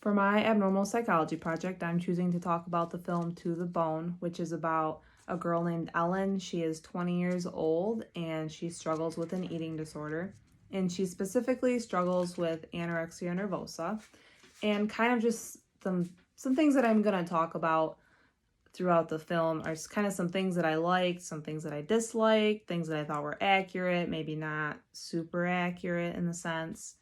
For my abnormal psychology project, I'm choosing to talk about the film To the Bone, which is about a girl named Ellen. She is 20 years old and she struggles with an eating disorder. And she specifically struggles with anorexia nervosa. And kind of just some things that I'm going to talk about throughout the film are kind of some things that I liked, some things that I disliked, things that I thought were accurate, maybe not super accurate in the sense.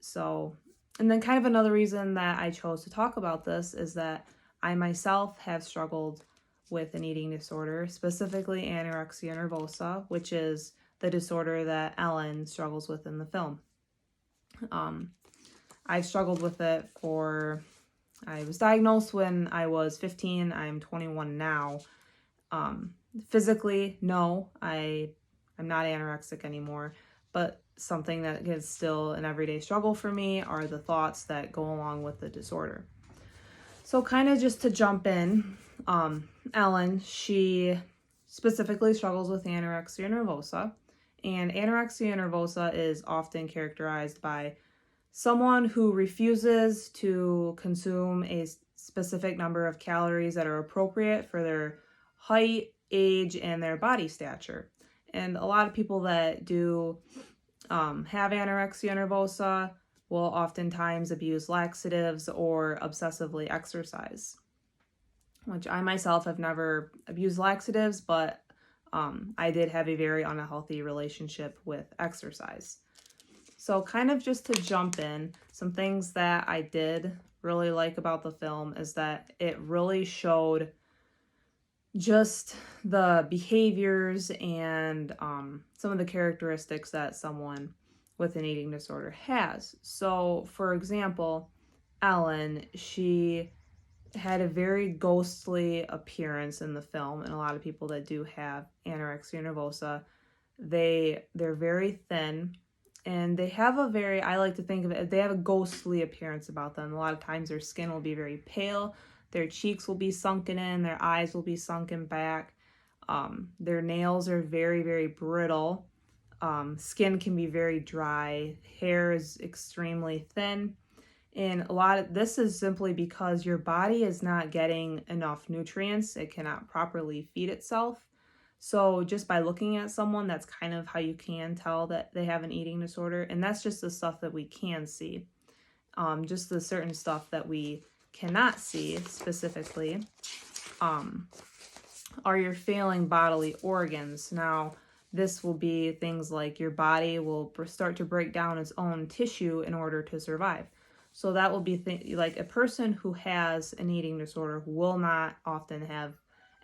So, and then kind of another reason that I chose to talk about this is that I myself have struggled with an eating disorder, specifically anorexia nervosa, which is the disorder that Ellen struggles with in the film. I've struggled with it I was diagnosed when I was 15. I'm 21 now. Physically, no, I'm not anorexic anymore, but something that is still an everyday struggle for me are the thoughts that go along with the disorder. So kind of just to jump in, Ellen, she specifically struggles with anorexia nervosa, and anorexia nervosa is often characterized by someone who refuses to consume a specific number of calories that are appropriate for their height, age, and their body stature. And a lot of people that do have anorexia nervosa will oftentimes abuse laxatives or obsessively exercise, which I myself have never abused laxatives, but I did have a very unhealthy relationship with exercise. So kind of just to jump in, some things that I did really like about the film is that it really showed just the behaviors and some of the characteristics that someone with an eating disorder has. So, for example, Ellen, she had a very ghostly appearance in the film, and a lot of people that do have anorexia nervosa, they're very thin, and they have I like to think of it, they have a ghostly appearance about them. A lot of times their skin will be very pale, their cheeks will be sunken in, their eyes will be sunken back. Their nails are very, very brittle. Skin can be very dry. Hair is extremely thin. And a lot of this is simply because your body is not getting enough nutrients. It cannot properly feed itself. So just by looking at someone, that's kind of how you can tell that they have an eating disorder. And that's just the stuff that we can see. Just the certain stuff that we cannot see specifically are your failing bodily organs. Now, this will be things like your body will start to break down its own tissue in order to survive. So that will be like a person who has an eating disorder will not often have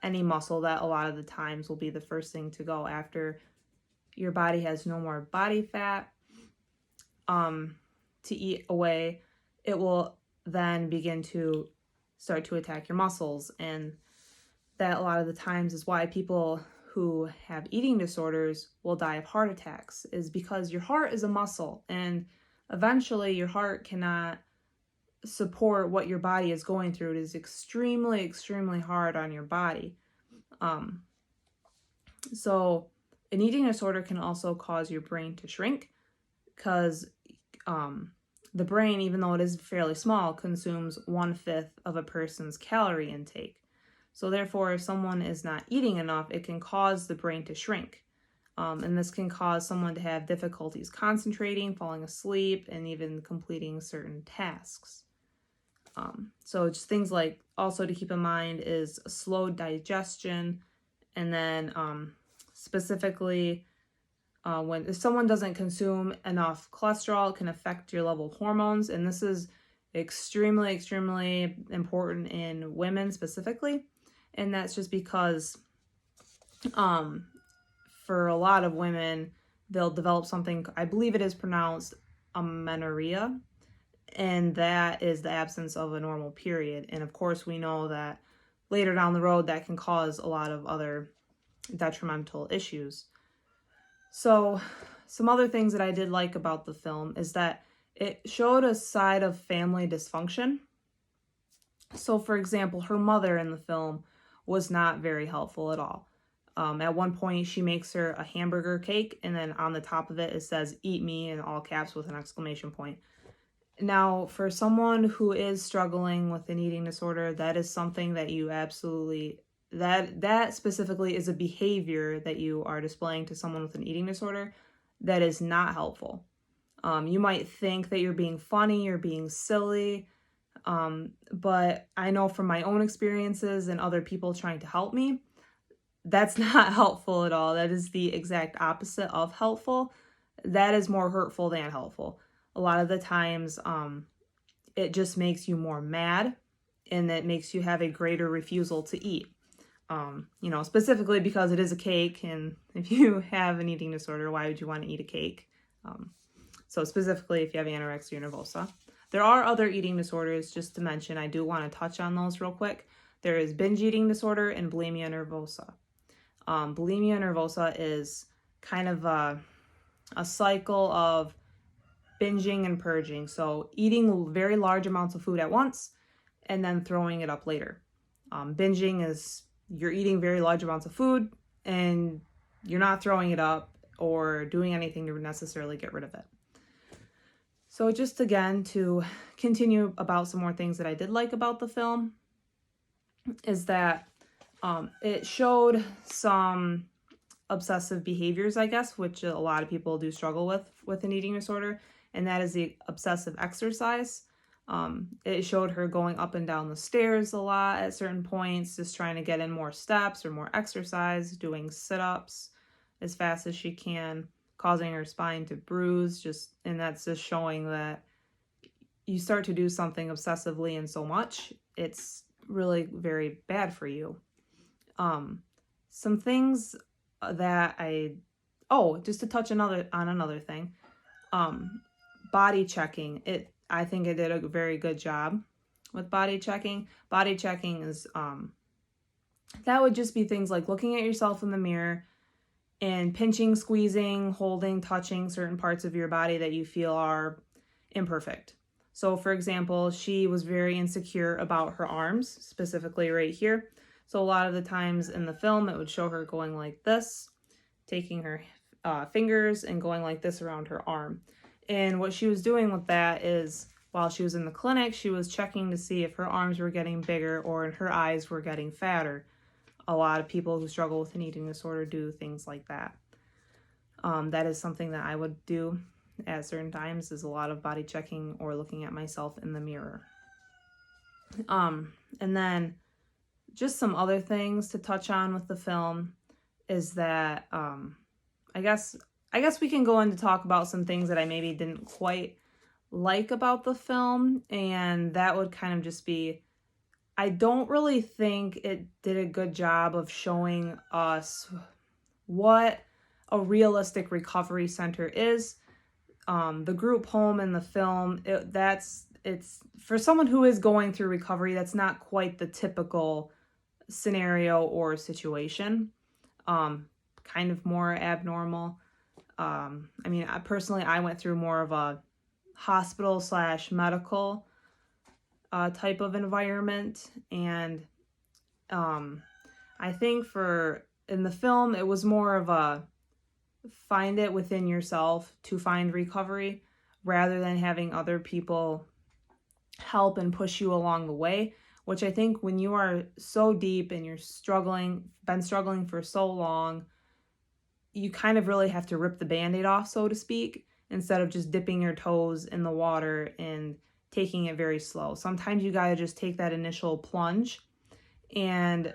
any muscle. That a lot of the times will be the first thing to go after your body has no more body fat to eat away. It will then begin to start to attack your muscles, and that a lot of the times is why people who have eating disorders will die of heart attacks, is because your heart is a muscle, and eventually your heart cannot support what your body is going through. It is extremely, extremely hard on your body. So an eating disorder can also cause your brain to shrink because the brain, even though it is fairly small, consumes 1/5 of a person's calorie intake. So therefore, if someone is not eating enough, it can cause the brain to shrink. And this can cause someone to have difficulties concentrating, falling asleep, and even completing certain tasks. So just things like also to keep in mind is a slow digestion, and then specifically if someone doesn't consume enough cholesterol, it can affect your level of hormones, and this is extremely, extremely important in women specifically, and that's just because for a lot of women, they'll develop something, I believe it is pronounced amenorrhea, and that is the absence of a normal period. And of course, we know that later down the road, that can cause a lot of other detrimental issues. So some other things that I did like about the film is that it showed a side of family dysfunction. So for example, her mother in the film was not very helpful at all. At one point, she makes her a hamburger cake, and then on the top of it, it says, "Eat me," in all caps with an exclamation point. Now, for someone who is struggling with an eating disorder, that is something that you absolutely, that specifically is a behavior that you are displaying to someone with an eating disorder that is not helpful. You might think that you're being funny or being silly, but I know from my own experiences and other people trying to help me, that's not helpful at all. That is the exact opposite of helpful. That is more hurtful than helpful. A lot of the times, it just makes you more mad, and that makes you have a greater refusal to eat. Specifically because it is a cake, and if you have an eating disorder, why would you want to eat a cake? So specifically if you have anorexia nervosa. There are other eating disorders, just to mention. I do want to touch on those real quick. There is binge eating disorder and bulimia nervosa. Bulimia nervosa is kind of a cycle of binging and purging. So eating very large amounts of food at once and then throwing it up later. Binging is you're eating very large amounts of food and you're not throwing it up or doing anything to necessarily get rid of it. So just again, to continue about some more things that I did like about the film, is that it showed some obsessive behaviors, I guess, which a lot of people do struggle with an eating disorder, and that is the obsessive exercise. It showed her going up and down the stairs a lot at certain points, just trying to get in more steps or more exercise, doing sit-ups as fast as she can, causing her spine to bruise, and that's just showing that you start to do something obsessively and so much, it's really very bad for you. Some things that just to touch on another thing, body checking. I think it did a very good job with body checking. Body checking is, that would just be things like looking at yourself in the mirror and pinching, squeezing, holding, touching certain parts of your body that you feel are imperfect. So for example, she was very insecure about her arms, specifically right here. So a lot of the times in the film, it would show her going like this, taking her fingers and going like this around her arm. And what she was doing with that is, while she was in the clinic, she was checking to see if her arms were getting bigger or her eyes were getting fatter. A lot of people who struggle with an eating disorder do things like that. That is something that I would do at certain times, is a lot of body checking or looking at myself in the mirror. And then just some other things to touch on with the film is that I guess we can go in to talk about some things that I maybe didn't quite like about the film, and that would kind of just be, I don't really think it did a good job of showing us what a realistic recovery center is. The group home in the film, it's for someone who is going through recovery, that's not quite the typical scenario or situation. Kind of more abnormal. I went through more of a hospital / medical type of environment, and I think in the film it was more of a find it within yourself to find recovery, rather than having other people help and push you along the way, which I think when you are so deep and you're been struggling for so long, you kind of really have to rip the Band-Aid off, so to speak, instead of just dipping your toes in the water and taking it very slow. Sometimes you gotta just take that initial plunge. And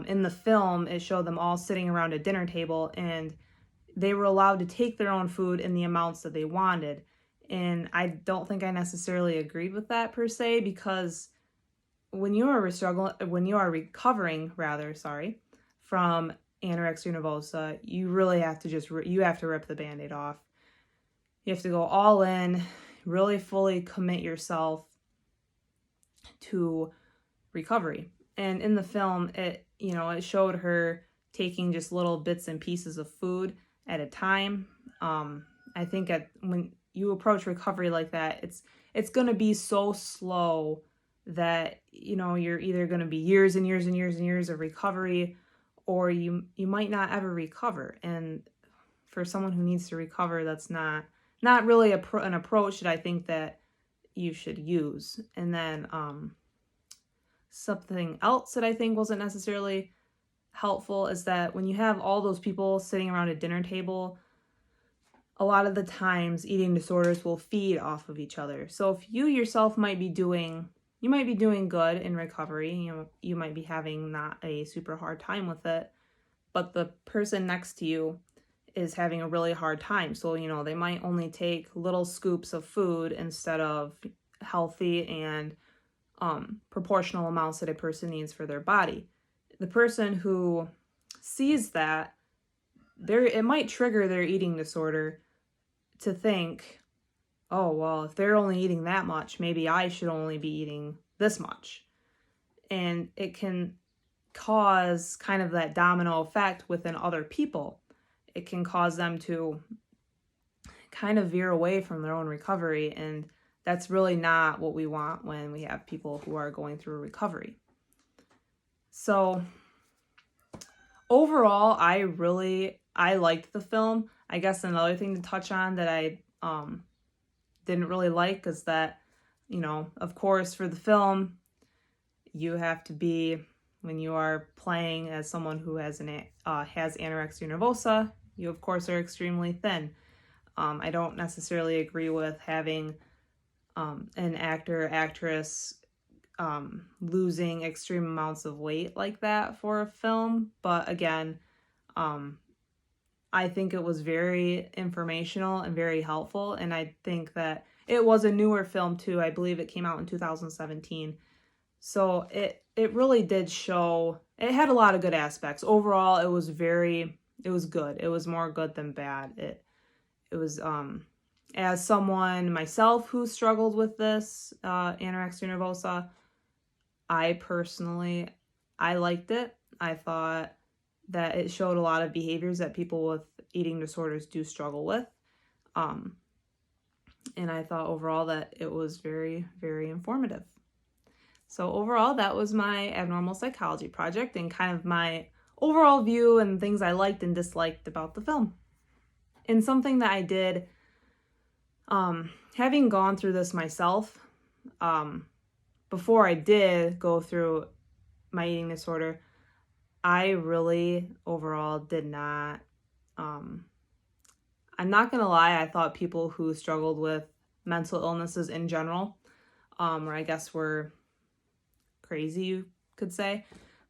in the film, it showed them all sitting around a dinner table, and they were allowed to take their own food in the amounts that they wanted. And I don't think I necessarily agreed with that per se, because when you are recovering from anorexia nervosa, you really have to you have to rip the Band-Aid off. You have to go all in, really fully commit yourself to recovery. And in the film, it showed her taking just little bits and pieces of food at a time. I think when you approach recovery like that, it's going to be so slow that you're either going to be years and years and years and years of recovery, or you might not ever recover. And for someone who needs to recover, that's not really an approach that I think that you should use. And then something else that I think wasn't necessarily helpful is that when you have all those people sitting around a dinner table, a lot of the times eating disorders will feed off of each other. So if you yourself might be doing good in recovery, you might be having not a super hard time with it, but the person next to you is having a really hard time. So, they might only take little scoops of food instead of healthy and proportional amounts that a person needs for their body. The person who sees that, it might trigger their eating disorder to think, oh, well, if they're only eating that much, maybe I should only be eating this much. And it can cause kind of that domino effect within other people. It can cause them to kind of veer away from their own recovery, and that's really not what we want when we have people who are going through recovery. So overall, I liked the film. I guess another thing to touch on that I didn't really like is that, of course, for the film, you have to be, when you are playing as someone who has anorexia nervosa, you of course are extremely thin. I don't necessarily agree with having an actor or actress losing extreme amounts of weight like that for a film, but again, I think it was very informational and very helpful, and I think that it was a newer film too. I believe it came out in 2017. So it really did show, it had a lot of good aspects. Overall, it was good. It was more good than bad. It was, as someone myself who struggled with this, anorexia nervosa, I liked it. I thought that it showed a lot of behaviors that people with eating disorders do struggle with. And I thought overall that it was very, very informative. So overall, that was my abnormal psychology project and kind of my overall view and things I liked and disliked about the film. And something that I did, having gone through this myself, before I did go through my eating disorder, I really overall did not, I'm not going to lie, I thought people who struggled with mental illnesses in general, or I guess were crazy, you could say.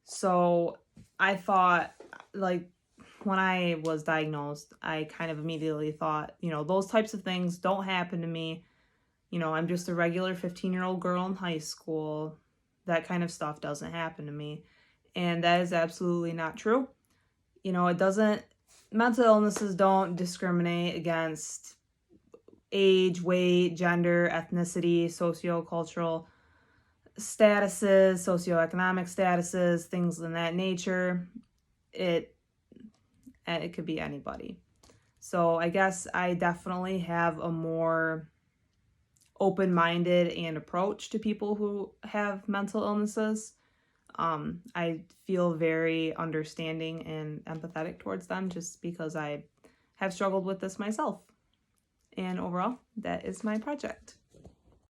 So I thought, like, when I was diagnosed, I kind of immediately thought, those types of things don't happen to me. I'm just a regular 15-year-old girl in high school. That kind of stuff doesn't happen to me. And that is absolutely not true. Mental illnesses don't discriminate against age, weight, gender, ethnicity, sociocultural statuses, socioeconomic statuses, things in that nature. It could be anybody. So I guess I definitely have a more open-minded and approach to people who have mental illnesses. I feel very understanding and empathetic towards them just because I have struggled with this myself. And overall, that is my project.